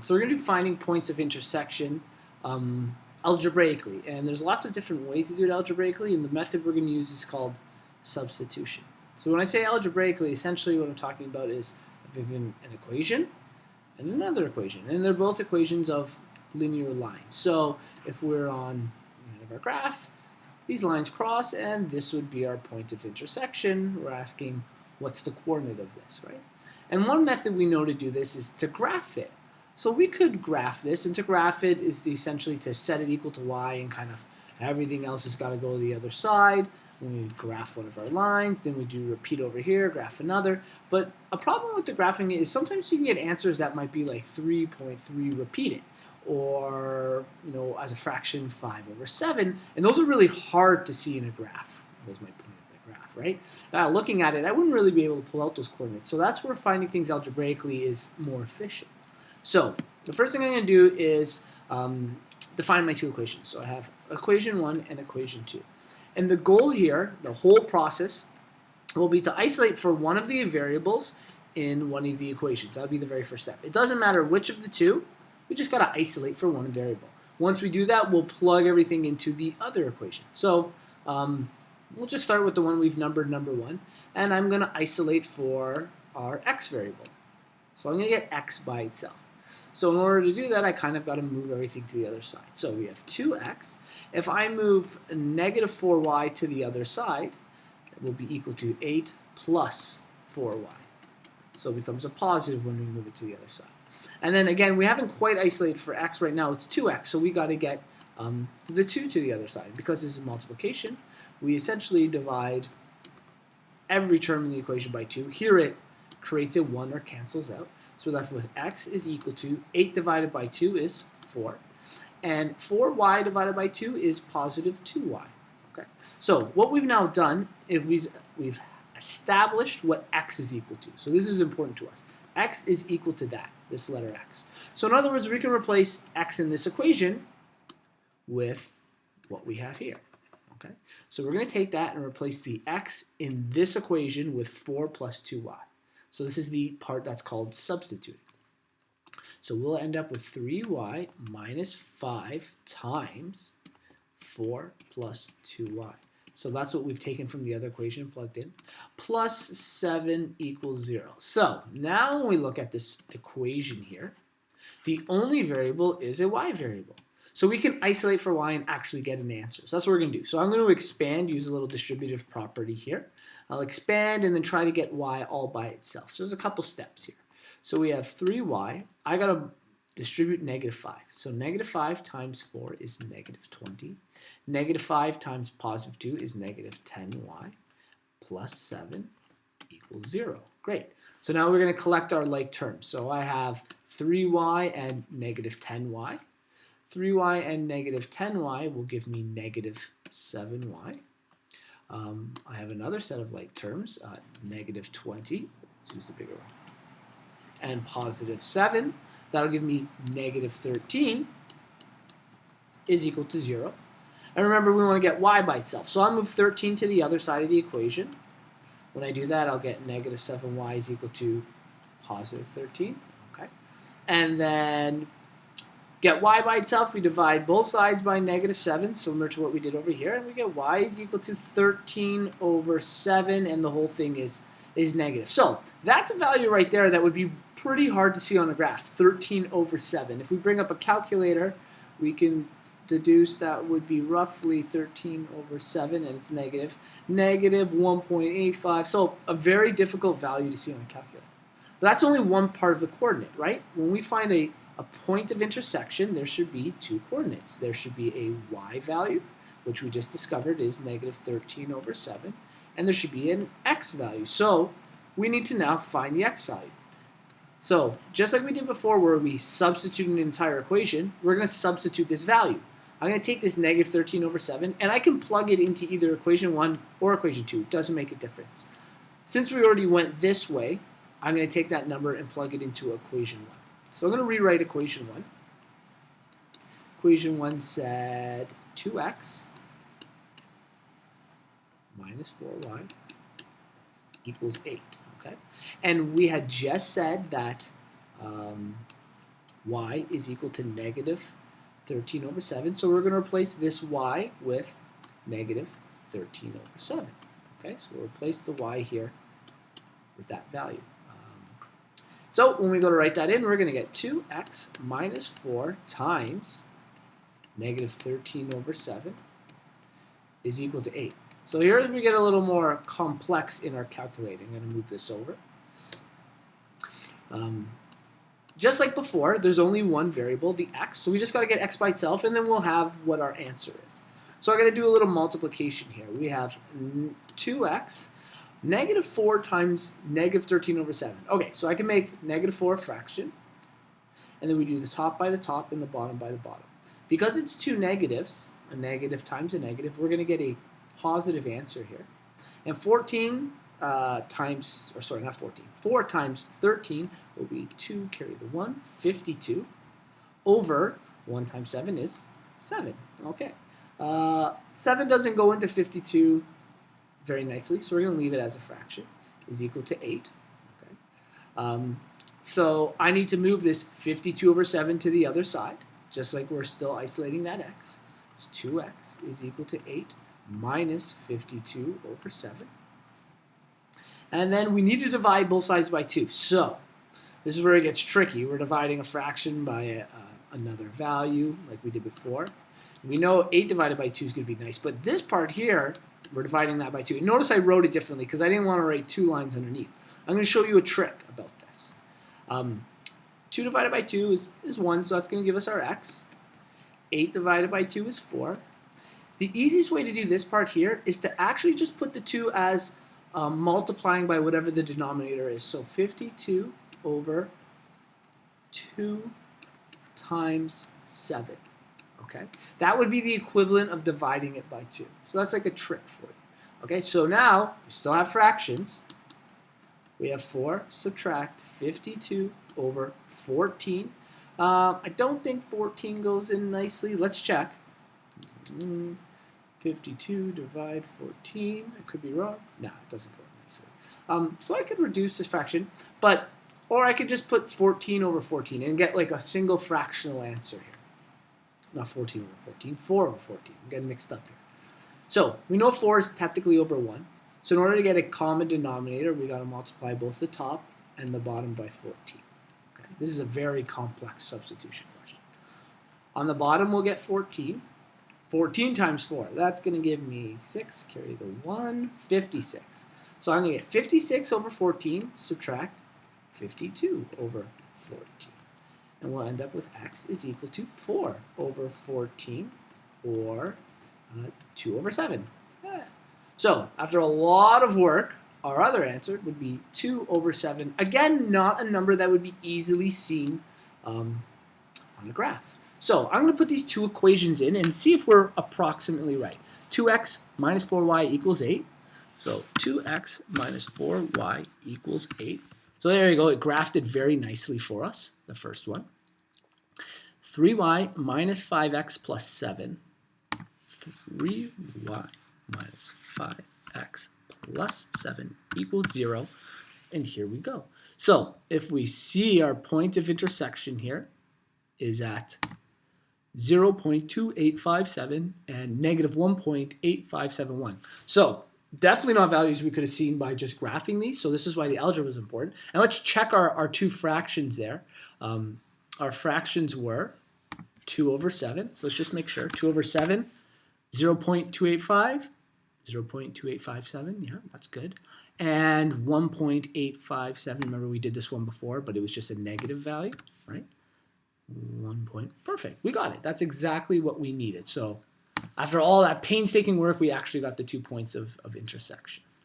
So we're going to do finding points of intersection algebraically. And there's lots of different ways to do it algebraically, and the method we're going to use is called substitution. So when I say algebraically, essentially what I'm talking about is I've given an equation and another equation, and they're both equations of linear lines. So if we're on the end of our graph, these lines cross, and this would be our point of intersection. We're asking what's the coordinate of this, right? And one method we know to do this is to graph it. So we could graph this, and to graph it is essentially to set it equal to y, and kind of everything else has got to go to the other side. When we graph one of our lines, then we do repeat over here, graph another. But a problem with the graphing is sometimes you can get answers that might be like 3.3 repeated, or as a fraction 5/7, and those are really hard to see in a graph. Those might point at the graph, right? Looking at it, I wouldn't really be able to pull out those coordinates. So that's where finding things algebraically is more efficient. So the first thing I'm going to do is define my two equations. So I have equation 1 and equation 2. And the goal here, the whole process, will be to isolate for one of the variables in one of the equations. That would be the very first step. It doesn't matter which of the two, we just got to isolate for one variable. Once we do that, we'll plug everything into the other equation. So we'll just start with the one we've numbered, number 1, and I'm going to isolate for our x variable. So I'm going to get x by itself. So in order to do that, I kind of got to move everything to the other side. So we have 2x. If I move negative 4y to the other side, it will be equal to 8 plus 4y. So it becomes a positive when we move it to the other side. And then again, we haven't quite isolated for x right now. It's 2x, so we got to get the 2 to the other side. Because this is multiplication, we essentially divide every term in the equation by 2. Here it creates a 1 or cancels out. So we're left with x is equal to 8 divided by 2 is 4. And 4y divided by 2 is positive 2y. Okay. So what we've now done is we've established what x is equal to. So this is important to us. X is equal to that, this letter x. So in other words, we can replace x in this equation with what we have here. Okay. So we're going to take that and replace the x in this equation with 4 plus 2y. So this is the part that's called substituting. So we'll end up with 3y minus 5 times 4 plus 2y. So that's what we've taken from the other equation and plugged in. Plus 7 equals 0. So now when we look at this equation here, the only variable is a y variable. So we can isolate for y and actually get an answer. So that's what we're going to do. So I'm going to expand, use a little distributive property here. I'll expand and then try to get y all by itself. So there's a couple steps here. So we have 3y. I got to distribute negative 5. So negative 5 times 4 is negative 20. Negative 5 times positive 2 is negative 10y. Plus 7 equals 0. Great. So now we're going to collect our like terms. So I have 3y and negative 10y. 3y and negative 10y will give me negative 7y. I have another set of like terms, negative 20, let's use the bigger one, and positive 7. That'll give me negative 13 is equal to 0. And remember, we want to get y by itself. So I'll move 13 to the other side of the equation. When I do that, I'll get negative 7y is equal to positive 13. Okay. And then get y by itself, we divide both sides by negative 7, similar to what we did over here, and we get y is equal to 13 over 7, and the whole thing is negative. So that's a value right there that would be pretty hard to see on a graph, 13 over 7. If we bring up a calculator, we can deduce that would be roughly 13 over 7, and it's negative 1.85. So a very difficult value to see on a calculator. But that's only one part of the coordinate, right? When we find a point of intersection, there should be two coordinates. There should be a y value, which we just discovered is negative 13 over 7, and there should be an x value. So we need to now find the x value. So just like we did before where we substitute an entire equation, we're going to substitute this value. I'm going to take this negative 13 over 7, and I can plug it into either equation 1 or equation 2. It doesn't make a difference. Since we already went this way, I'm going to take that number and plug it into equation 1. So I'm going to rewrite equation 1. Equation 1 said 2x minus 4y equals 8. Okay? And we had just said that y is equal to negative 13 over 7. So we're going to replace this y with negative 13 over 7. Okay, so we'll replace the y here with that value. So when we go to write that in, we're going to get 2x minus 4 times negative 13 over 7 is equal to 8. So here's where we get a little more complex in our calculating. I'm going to move this over. Just like before, there's only one variable, the x. So we just got to get x by itself, and then we'll have what our answer is. So I'm going to do a little multiplication here. We have 2x. Negative 4 times negative 13 over 7. Okay, so I can make negative 4 a fraction, and then we do the top by the top and the bottom by the bottom. Because it's two negatives, a negative times a negative, we're going to get a positive answer here. And 14 times, or sorry, not 14, 4 times 13 will be 2, carry the 1, 52, over 1 times 7 is 7. Okay. 7 doesn't go into 52 very nicely, so we're going to leave it as a fraction, is equal to 8. Okay. So I need to move this 52 over 7 to the other side, just like we're still isolating that x. So 2x is equal to 8 minus 52 over 7. And then we need to divide both sides by 2. So this is where it gets tricky. We're dividing a fraction by another value like we did before. We know 8 divided by 2 is going to be nice, but this part here, we're dividing that by 2. And notice I wrote it differently because I didn't want to write 2 lines underneath. I'm going to show you a trick about this. 2 divided by 2 is 1, so that's going to give us our x. 8 divided by 2 is 4. The easiest way to do this part here is to actually just put the 2 as multiplying by whatever the denominator is. So 52 over 2 times 7. Okay, that would be the equivalent of dividing it by 2. So that's like a trick for you. Okay, so now we still have fractions. We have 4 subtract 52 over 14. I don't think 14 goes in nicely. Let's check. 52 divide 14. I could be wrong. No, it doesn't go in nicely. So I could reduce this fraction, or I could just put 14 over 14 and get like a single fractional answer here. Not 14 over 14, 4 over 14. I'm getting mixed up here. So we know 4 is technically over 1. So in order to get a common denominator, we got to multiply both the top and the bottom by 14. Okay? This is a very complex substitution question. On the bottom, we'll get 14. 14 times 4, that's going to give me 6, carry the 1, 56. So I'm going to get 56 over 14, subtract 52 over 14. And we'll end up with x is equal to 4 over 14, or 2 over 7. Yeah. So after a lot of work, our other answer would be 2 over 7. Again, not a number that would be easily seen on a graph. So I'm going to put these two equations in and see if we're approximately right. 2x minus 4y equals 8. So 2x minus 4y equals 8. So there you go. It graphed it very nicely for us, the first one. 3y minus 5x plus 7. 3y minus 5x plus 7 equals 0. And here we go. So if we see our point of intersection here is at 0.2857 and negative 1.8571. So definitely not values we could have seen by just graphing these. So this is why the algebra is important. And let's check our two fractions there. Our fractions were 2 over 7. So let's just make sure. 2 over 7, 0.285, 0.2857. Yeah, that's good. And 1.857. Remember we did this one before, but it was just a negative value, right? 1 point. Perfect. We got it. That's exactly what we needed. So after all that painstaking work, we actually got the 2 points of intersection.